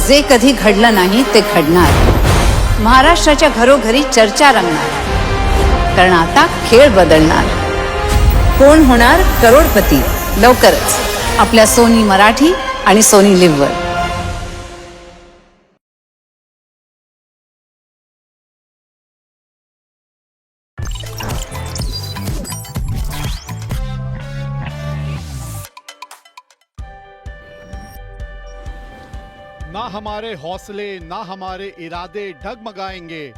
जे कधी घडलं नाही ते घडणार. महाराष्ट्राच्या घरोघरी चर्चा रंगणार, कारण आता खेळ बदलणार. कोण होणार करोडपती लवकरच आपल्या सोनी मराठी आणि सोनी लिव्हवर. ना हमारे हौसले ना हमारे इरादे डगमगाएंगे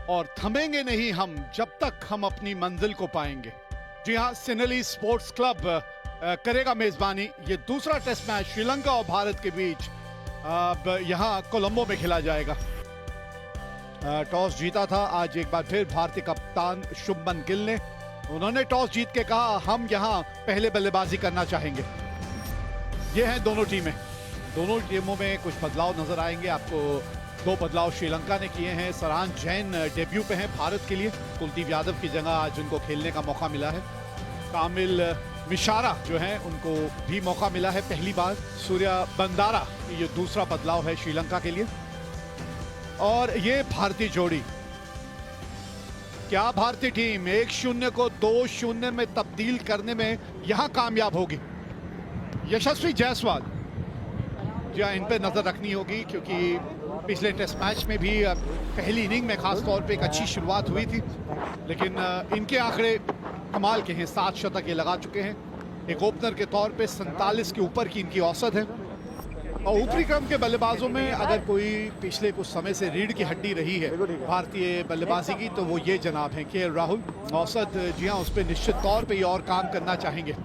और थमेंगे नहीं हम जब तक हम अपनी मंजिल को पाएंगे. जी हां, सिनेली स्पोर्ट्स क्लब करेगा मेजबानी. ये दूसरा टेस्ट मैच श्रीलंका और भारत के बीच अब यहां कोलंबो में खेला जाएगा. टॉस जीता था आज एक बार फिर भारतीय कप्तान शुभमन गिल ने. उन्होंने टॉस जीत के कहा हम यहां पहले बल्लेबाजी करना चाहेंगे. ये हैं दोनों टीमें. दोनों टीमों में कुछ बदलाव नजर आएंगे आपको. दो बदलाव श्रीलंका ने किए हैं. सरान जैन डेब्यू पे हैं भारत के लिए. कुलदीप यादव की जगह आज उनको खेलने का मौका मिला है. कामिल मिशारा जो है उनको भी मौका मिला है पहली बार. सूर्या बंदारा ये दूसरा बदलाव है श्रीलंका के लिए. और ये भारतीय जोड़ी, क्या भारतीय टीम 1-0 को 2-0 में तब्दील करने में यहां कामयाब होगी? यशस्वी जायसवाल, जी इन पे नजर रखनी होगी क्योंकि पिछले टेस्ट मैच में भी पहली इनिंग में खास तौर पे एक अच्छी शुरुआत हुई थी, लेकिन इनके आंकड़े कमाल के हैं. 7 शतक ये लगा चुके हैं. एक ओपनर के तौर पे 47 के ऊपर की इनकी औसत है. और ऊपरी क्रम के बल्लेबाजों में अगर कोई पिछले कुछ समय से रीढ़ की हड्डी रही है भारतीय बल्लेबाजी की तो वो ये जनाब हैं केएल राहुल. औसत जी हाँ, उस पर निश्चित तौर पर ये और काम करना चाहेंगे.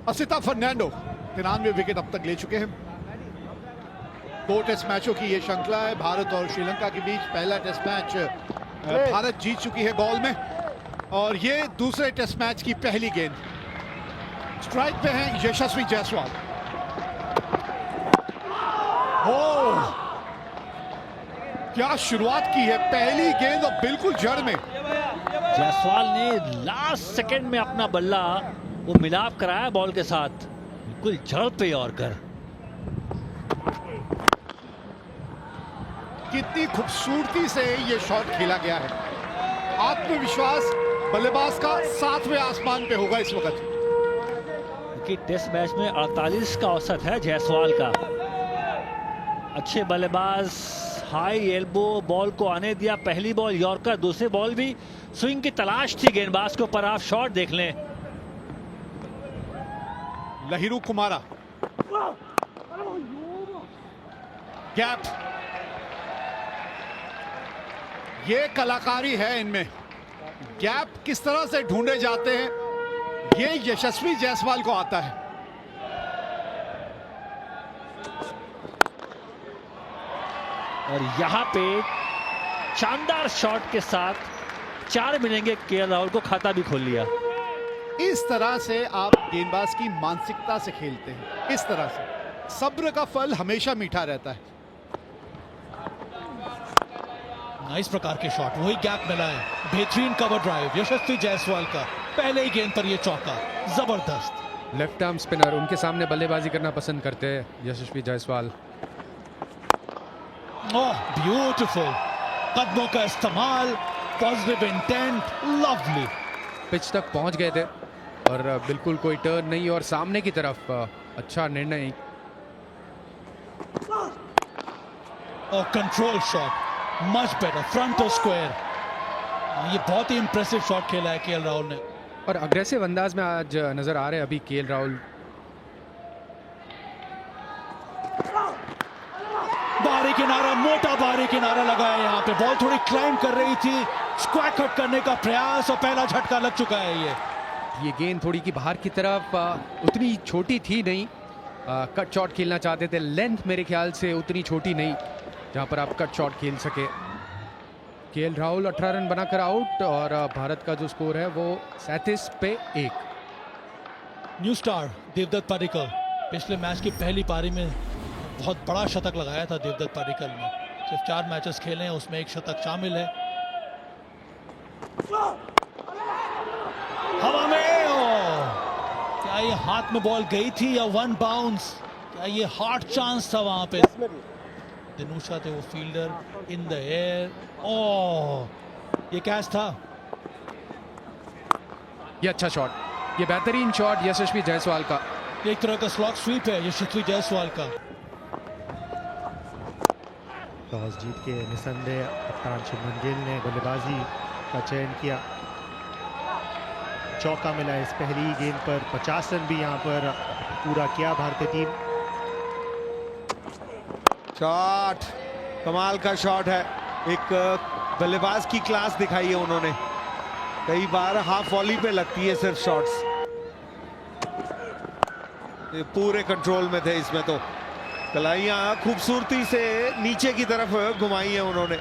असिता फर्नांडो 93 विकेट अब तक ले चुके हैं. 2 टेस्ट मैचों की ये श्रृंखला है भारत और श्रीलंका के बीच. पहला टेस्ट मैच भारत जीत चुकी है बॉल में, और ये दूसरे टेस्ट मैच की पहली गेंद. स्ट्राइक पे हैं यशस्वी जायसवाल. ओह, क्या शुरुआत की है. पहली गेंद और बिल्कुल जड़ में. जायसवाल ने लास्ट सेकंड में अपना बल्ला वो मिलाप कराया बॉल के साथ, बिल्कुल जड़ पे और कर. कितनी खूबसूरती से ये शॉट खेला गया है. आत्मविश्वास बल्लेबाज का 7वें आसमान पे होगा इस वक्त. कि टेस्ट मैच में 48 का औसत है जायसवाल का. अच्छे बल्लेबाज, हाई एल्बो बॉल को आने दिया. पहली बॉल यॉर्कर, दूसरी बॉल भी स्विंग की तलाश थी गेंदबाज को, पर आप शॉट देख लें. लहिरू कुमारा, गैप, ये कलाकारी है इनमें. गैप किस तरह से ढूंढे जाते हैं ये यशस्वी जायसवाल को आता है. और यहां पे शानदार शॉट के साथ 4 मिलेंगे. केएल राहुल को खाता भी खोल लिया. इस तरह से आप गेंदबाज की मानसिकता से खेलते हैं. इस तरह से सब्र का फल हमेशा मीठा रहता है. नाइस प्रकार के शॉट, वही गैप मिला है. बेहतरीन कवर ड्राइव यशस्वी जायसवाल का. पहले ही गेंद पर ये चौका, जबरदस्त. लेफ्ट आर्म स्पिनर, उनके सामने बल्लेबाजी करना पसंद करते हैं यशस्वी जायसवाल. ओह ब्यूटीफुल, कदमों का इस्तेमाल, पॉजिटिव इंटेंट, लवली. पिच तक पहुंच गए थे और बिल्कुल कोई टर्न नहीं, और सामने की तरफ अच्छा निर्णय. और control shot, much better, front और स्क्वायर. ये बहुत ही इंप्रेसिव शॉट खेला है केएल राहुल ने. और अग्रेसिव अंदाज में आज नजर आ रहे हैं अभी केएल राहुल. बाहरी किनारा, मोटा बाहरी किनारा लगाया. यहाँ पे बॉल थोड़ी क्लाइंब कर रही थी, स्क्वायर कट करने का प्रयास और पहला झटका लग चुका है. ये गेंद थोड़ी की बाहर की तरफ, उतनी छोटी थी नहीं. कट शॉट खेलना चाहते थे. लेंथ मेरे ख्याल से उतनी छोटी नहीं जहां पर आप कट शॉट खेल सके. केएल राहुल 18 रन बनाकर आउट, और भारत का जो स्कोर है वो 37 पे 1. न्यू स्टार देवदत्त पारिकर, पिछले मैच की पहली पारी में बहुत बड़ा शतक लगाया था देवदत्त पारिकर ने. सिर्फ 4 मैचेस खेले हैं, उसमें 1 शतक शामिल है. हवा में, क्या ये हाथ में बॉल गई थी या 1 बाउंस? क्या ये हार्ड चांस था वहां पे? दिनूशा थे वो फील्डर इन द एयर। ओह, ये कैच था। ये अच्छा शॉट, ये बेहतरीन शॉट यशस्वी जायसवाल का। एक तरह का स्लॉग स्वीप है यशस्वी जायसवाल का। टॉस जीत के निसंदेह कप्तान शुभमन गिल ने बल्लेबाजी का चयन किया। चौका मिला इस पहली गेंद पर, 50 रन भी यहां पर पूरा किया भारतीय टीम। शॉट, कमाल का शॉट है। एक बल्लेबाज की क्लास दिखाई है उन्होंने। कई बार हाफ वॉली पे लगती है सिर्फ शॉट्स, ये पूरे कंट्रोल में थे इसमें। तो कलाइयां खूबसूरती से नीचे की तरफ घुमाई है उन्होंने।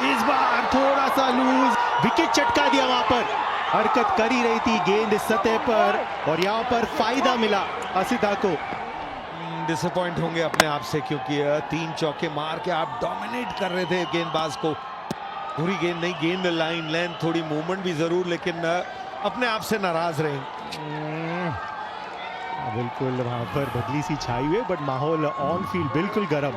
इस बार थोड़ा सा लूज, विकेट चटका दिया वहां पर। हरकत कर ही रही थी गेंद इस सतह पर और यहां पर फायदा मिला असिधा को। डिसअपॉइंट होंगे अपने आप से, क्योंकि 3 चौके मार के आप डोमिनेट कर रहे थे गेंदबाज को। पूरी गेंद नहीं, गेंद लाइन लेंथ, थोड़ी मूवमेंट भी जरूर, लेकिन अपने आप से नाराज रहे। बिल्कुल वहां पर बदली सी छाई हुई, बट माहौल ऑन फील्ड बिल्कुल गर्म।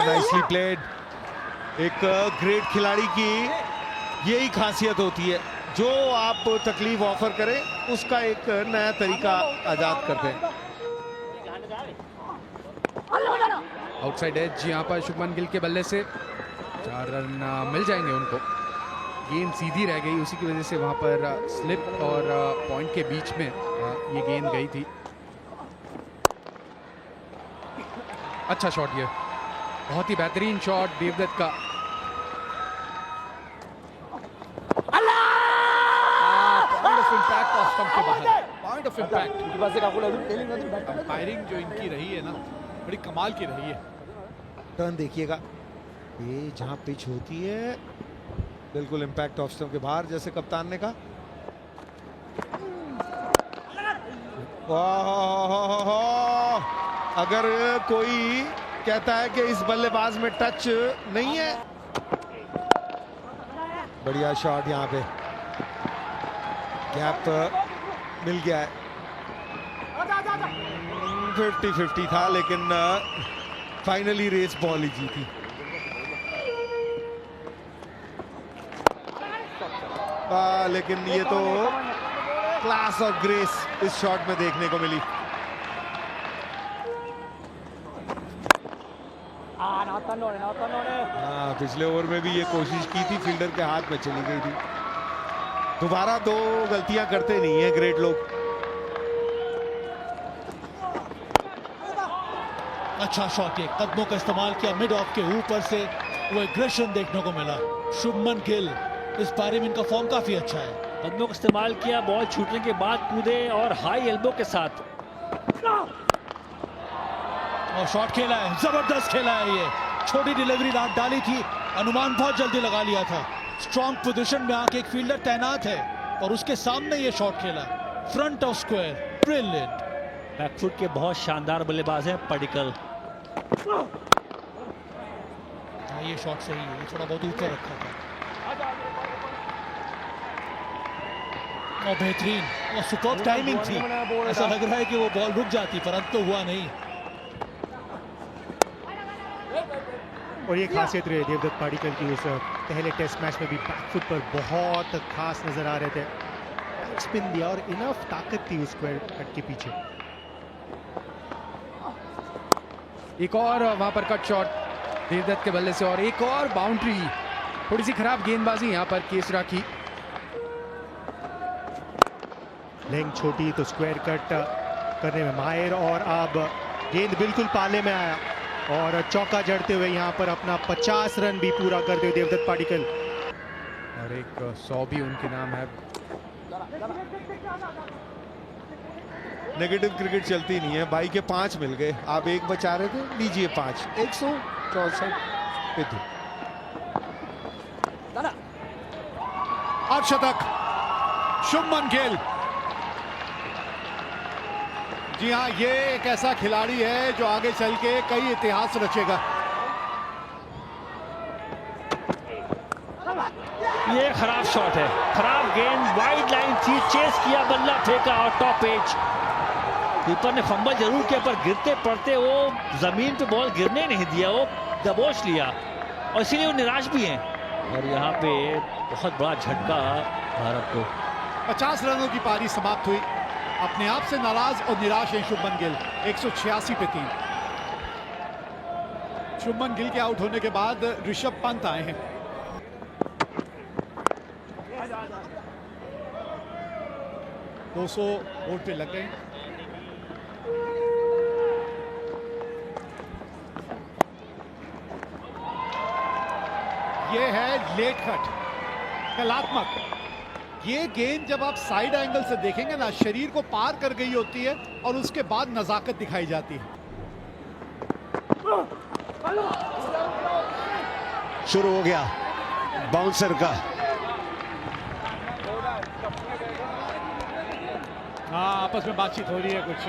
Nicely played. एक ग्रेट खिलाड़ी की यही खासियत होती है, जो आप तकलीफ ऑफर करें उसका एक नया तरीका आजाद करते हैं। आउटसाइड एज यहाँ पर शुभमन गिल के बल्ले से 4 रन मिल जाएंगे उनको। गेंद सीधी रह गई, उसी की वजह से वहां पर स्लिप और पॉइंट के बीच में ये गेंद गई थी। अच्छा शॉट, ये बहुत ही बेहतरीन शॉट देवदत्त का। Point of impact. अंपायरिंग जो इनकी रही है ना, बड़ी कमाल की रही है। टर्न देखिएगा, ये जहां पिच होती है बिल्कुल इम्पैक्ट ऑफ स्टंप के बाहर, जैसे कप्तान ने कहा। अगर कोई कहता है कि इस बल्लेबाज में टच नहीं है। बढ़िया शॉट, यहां पे गैप मिल गया है। 50-50 था, लेकिन फाइनली रेस बॉल ही जीती। लेकिन ये तो क्लास और ग्रेस इस शॉट में देखने को मिली। पिछले ओवर में भी ये कोशिश की थी, फील्डर के हाथ में चली गई थी। दोबारा 2 गलतियां करते नहीं है ग्रेट लोग। अच्छा शॉट, ये कदमों का इस्तेमाल किया मिड ऑफ के ऊपर से, वो एग्रेशन देखने को मिला। शुभमन गिल इस पारी में इनका फॉर्म काफी अच्छा है। कदमों का इस्तेमाल किया, बॉल छूटने के बाद कूदे और हाई एल्बो के साथ और शॉट खेला है, जबरदस्त खेला है। ये छोटी डिलीवरी डाली थी, अनुमान बहुत जल्दी लगा लिया था। स्ट्रॉन्ग पोजीशन में आके एक फील्डर तैनात है और उसके सामने ये शॉट खेला, front of square, brilliant. Back foot के बहुत शानदार बल्लेबाज हैं पडिक्कल। ये शॉट सही है, ये थोड़ा बहुत ऊपर रखा था और बेहतरीन और सुपर्ब टाइमिंग थी। ऐसा लग रहा है कि वो बॉल रुक जाती, परंतु तो हुआ नहीं। और ये खासियत रही देवदत्त पाडिक्कल की, उस पहले टेस्ट मैच में भी बैकफुट पर बहुत खास नजर आ रहे थे। स्पिन दिया और इनफ ताकत थी उस स्क्वायर कट के पीछे। एक और वहां पर कट शॉट देवदत्त के बल्ले से और एक और बाउंड्री। थोड़ी सी खराब गेंदबाजी यहाँ पर केसरा की। लेंथ छोटी तो स्क्वायर कट करने में माहिर, और अब गेंद बिल्कुल पाले में आया और चौका जड़ते हुए यहाँ पर अपना 50 रन भी पूरा करते हुए देवदत्त पाडिक्कल। और एक 100 भी उनके नाम है। नेगेटिव क्रिकेट चलती नहीं है। भाई के 5 मिल गए, आप 1 बचा रहे थे, लीजिए 5। 164 पे थे। अर्धशतक शुभमन गिल। जी हाँ, ये एक ऐसा खिलाड़ी है जो आगे चल के कई इतिहास रचेगा। ये खराब शॉट है, खराब गेंद, वाइड लाइन थी, चेस किया, बल्ला फेंका और टॉप एज। कीपर ने फंबल जरूर किया पर गिरते पड़ते वो जमीन पे बॉल गिरने नहीं दिया, वो दबोच लिया और इसीलिए वो निराश भी हैं। और यहाँ पे बहुत बड़ा झटका भारत को। 50 रनों की पारी समाप्त हुई। अपने आप से नाराज और निराश हैं शुभमन गिल। 186 पे 3। शुभमन गिल के आउट होने के बाद ऋषभ पंत आए हैं। दो 200 वोट पे लग गए। ये है लेट कट, कलात्मक। ये गेंद जब आप साइड एंगल से देखेंगे ना, शरीर को पार कर गई होती है और उसके बाद नजाकत दिखाई जाती है। शुरू हो गया बाउंसर का। हाँ, आपस में बातचीत हो रही है कुछ।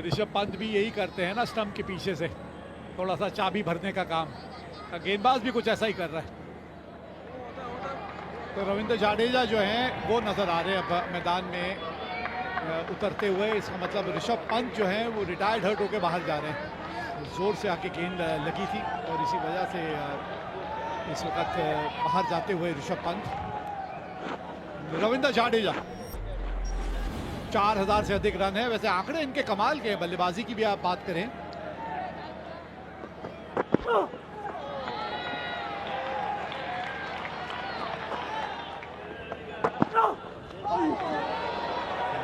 ऋषभ पंत भी यही करते हैं ना, स्टंप के पीछे से थोड़ा सा चाबी भरने का काम। गेंदबाज भी कुछ ऐसा ही कर रहा है। तो रविंद्र जाडेजा जो हैं वो नजर आ रहे हैं अब मैदान में उतरते हुए। इसका मतलब ऋषभ पंत जो हैं वो रिटायर्ड हर्ट होकर बाहर जा रहे हैं। जोर से आके गेंद लगी थी और इसी वजह से इस वक्त बाहर जाते हुए ऋषभ पंत। रविंद्र जाडेजा 4000 से अधिक रन है। वैसे आंकड़े इनके कमाल के हैं। बल्लेबाजी की भी आप बात करें,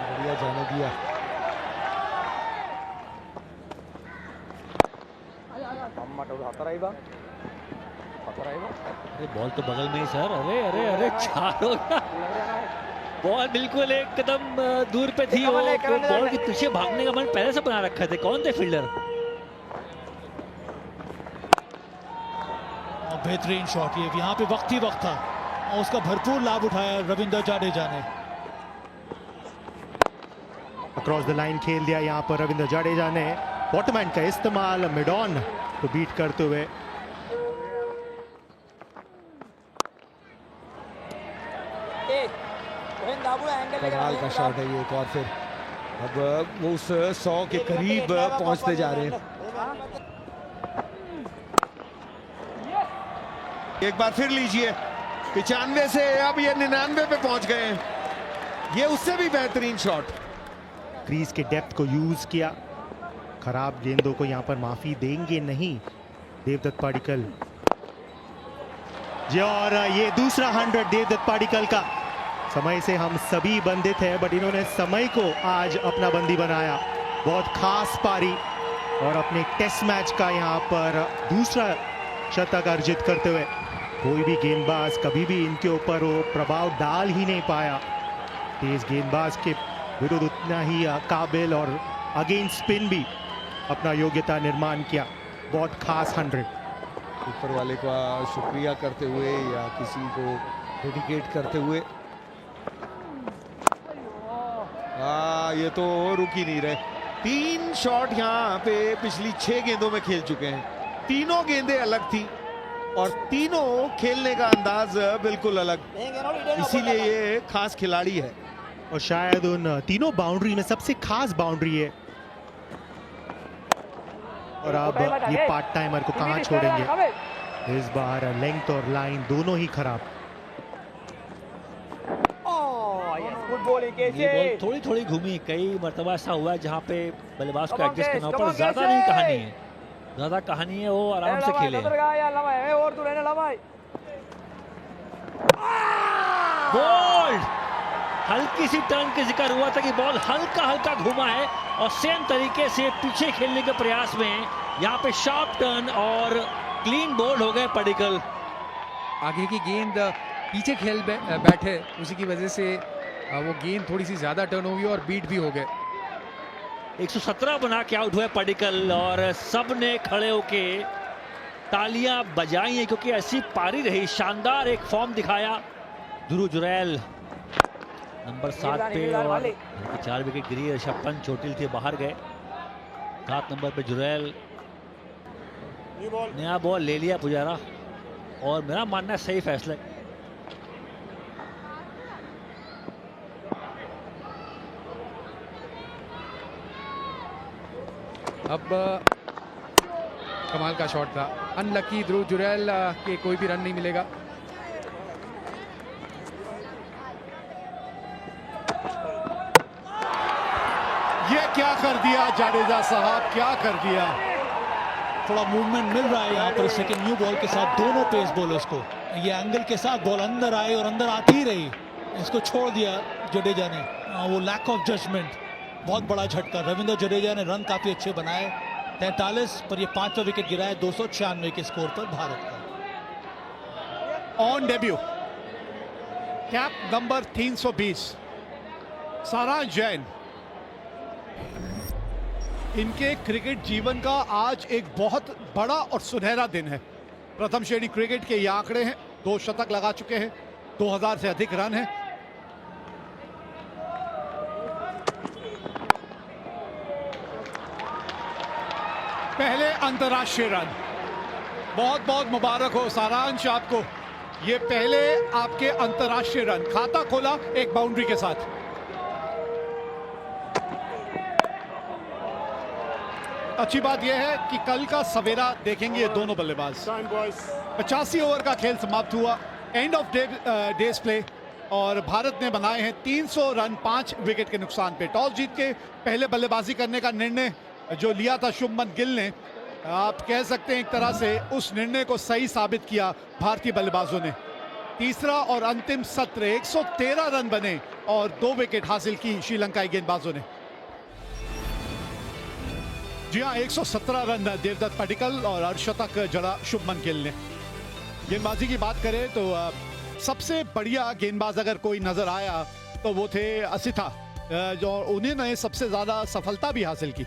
बढ़िया जाने दिया। अरे बॉल तो बगल में ही सर। अरे अरे अरे 4 हो गया। बॉल बिल्कुल एक कदम दूर पे थी। वो बॉल के पीछे भागने का मन पहले से बना रखा थे। कौन थे फील्डर? बेहतरीन शॉट। ये यहाँ पे वक्त ही वक्त था और उसका भरपूर लाभ उठाया रविंद्र जाडेजा ने। अक्रॉस द लाइन खेल दिया यहाँ पर रविंद्र जाडेजा ने। बॉटमैन का इस्तेमाल मिड ऑन को बीट करते हुए। कमाल का शॉट है ये एक और फिर। अब वो उस 100 के करीब पहुंचते जा रहे हैं। एक बार फिर लीजिए। 95 से अब ये 99 पे पहुंच गए हैं। ये उससे भी बेहतरीन शॉट। क्रीज के डेप्थ को यूज किया। खराब गेंदों को यहाँ पर माफी देंगे नहीं देवदत्त पाडिक्कल जी। और ये दूसरा 100 देवदत्त पाडिक्कल का। समय से हम सभी बंदित हैं, बट इन्होंने समय को आज अपना बंदी बनाया। बहुत खास पारी और अपने टेस्ट मैच का यहाँ पर दूसरा शतक अर्जित करते हुए कोई भी गेंदबाज कभी भी इनके ऊपर वो प्रभाव डाल ही नहीं पाया। तेज गेंदबाज के विरुद्ध उतना ही काबिल और अगेंस्ट स्पिन भी अपना योग्यता निर्माण किया। बहुत खास 100। ऊपर वाले का शुक्रिया करते हुए या किसी को डेडिकेट करते हुए। ये तो रुक ही नहीं रहे। 3 शॉट यहाँ पे पिछली 6 गेंदों में खेल चुके हैं। तीनों गेंदें अलग थी और तीनों खेलने का अंदाज बिल्कुल अलग। इसीलिए ये खास खिलाड़ी है और शायद उन तीनों बाउंड्री में सबसे खास बाउंड्री है। और अब ये पार्ट टाइमर को कहां छोड़ेंगे। इस बार लेंथ और लाइन दोनों ही खराब। ये बॉल थोड़ी थोड़ी घूमी। कई मरतबा ऐसा हुआ है जहाँ पे बल्लेबाज को एडजस्ट करना हो, पर ज्यादा नहीं कहानी है। ज्यादा कहानी है वो आराम से खेले। बॉल हल्की सी टर्न के जिक्र हुआ था कि बॉल हल्का हल्का घुमा है और सेम तरीके से पीछे खेलने के प्रयास में यहाँ पे शार्प टर्न और क्लीन बोल्ड हो गए पाडिक्कल। आगे की गेंद पीछे खेल बैठे, उसी की वजह से वो गेंद थोड़ी सी ज्यादा टर्न हुई और बीट भी हो गए। 117 बना के आउट हुए पाडिक्कल और सब ने खड़े होके तालियां बजाई हैं क्योंकि ऐसी पारी रही। शानदार एक फॉर्म दिखाया ध्रुव जुरैल नंबर 7 पे और 4 विकेट गिरी। ऋषभ पंत चोटिल थे, बाहर गए। 7 नंबर पे जुरैल। नया बॉल ले लिया पुजारा और मेरा मानना है सही फैसला। अब कमाल का शॉट था, अनलकी ध्रुव जुरैल के कोई भी रन नहीं मिलेगा। ये क्या कर दिया जाडेजा साहब, क्या कर दिया। थोड़ा मूवमेंट मिल रहा है यहाँ पर सेकंड न्यू बॉल के साथ दोनों पेस बॉलर्स को। ये एंगल के साथ बॉल अंदर आई और अंदर आती ही रही, इसको छोड़ दिया जडेजा ने। वो लैक ऑफ जजमेंट, बहुत बड़ा झटका। रविंद्र जडेजा ने रन काफी अच्छे बनाए, 43 पर ये 5वां विकेट गिरा है 296 के स्कोर पर भारत का। ऑन डेब्यू कैप नंबर 320 सारांश जैन। इनके क्रिकेट जीवन का आज एक बहुत बड़ा और सुनहरा दिन है। प्रथम श्रेणी क्रिकेट के ये आंकड़े हैं, 2 शतक लगा चुके हैं, 2000 से अधिक रन हैं। पहले अंतर्राष्ट्रीय रन, बहुत बहुत मुबारक हो सारांश आपको। ये पहले आपके अंतर्राष्ट्रीय रन, खाता खोला एक बाउंड्री के साथ। अच्छी बात यह है कि कल का सवेरा देखेंगे ये दोनों बल्लेबाज। 85 ओवर का खेल समाप्त हुआ, एंड ऑफ डेज प्ले, और भारत ने बनाए हैं 300 रन 5 विकेट के नुकसान पे। टॉस जीत के पहले बल्लेबाजी करने का निर्णय जो लिया था शुभमन गिल ने, आप कह सकते हैं एक तरह से उस निर्णय को सही साबित किया भारतीय बल्लेबाजों ने। तीसरा और अंतिम सत्र 113 रन बने और 2 विकेट हासिल की श्रीलंकाई गेंदबाजों ने। जी हाँ, 117 रन देवदत्त पडिक्कल और अर्धशतक जड़ा शुभमन गिल ने। गेंदबाजी की बात करें तो सबसे बढ़िया गेंदबाज अगर कोई नजर आया तो वो थे असिथा, जो उन्होंने सबसे ज्यादा सफलता भी हासिल की।